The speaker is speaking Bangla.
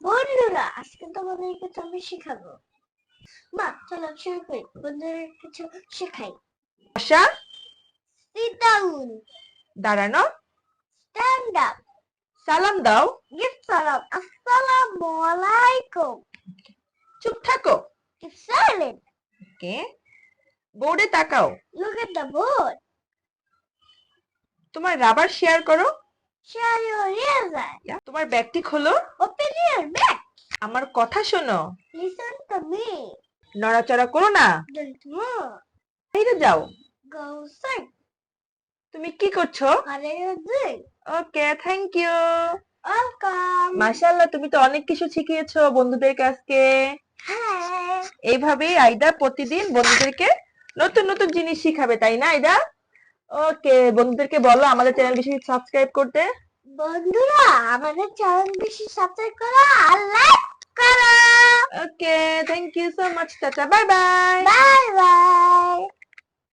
বন্ধুরা, আজকে তোমাদেরকে কিছু আমি শেখাবো। মা, চলো শুরু করি। বন্ধুদের কিছু শেখাই। বসা, Sit down, দাঁড়ানো, stand up, সালাম দাও, give salam, assalamu alaikum, চুপ থাকো, keep silent, ওকে, বোর্ডে তাকাও, look at the board, তোমার রাবার শেয়ার করো, share your eraser, তোমার ব্যাগটি খোলো, open your bag, আমার কথা শোনো, listen to me, নড়াচড়া করো না, don't move, বাইরে যাও, go outside, তুমি কি করছো? what are you doing? Okay, thank you. Welcome. মাশাআল্লাহ, তুমি তো অনেক কিছু শিখিয়েছো বন্ধুদের কাছকে। Hi. এইভাবেই আইদা প্রতিদিন বন্ধুদেরকে নতুন নতুন জিনিস শিখাবে, তাই না আইদা? ওকে, বন্ধুদেরকে বলো আমাদের চ্যানেল বেশি সাবস্ক্রাইব করতে। বন্ধুরা, আমাদের চ্যানেল বেশি সাবস্ক্রাইব করো আর লাইক করো। Okay, thank you so much, tata, bye bye. By.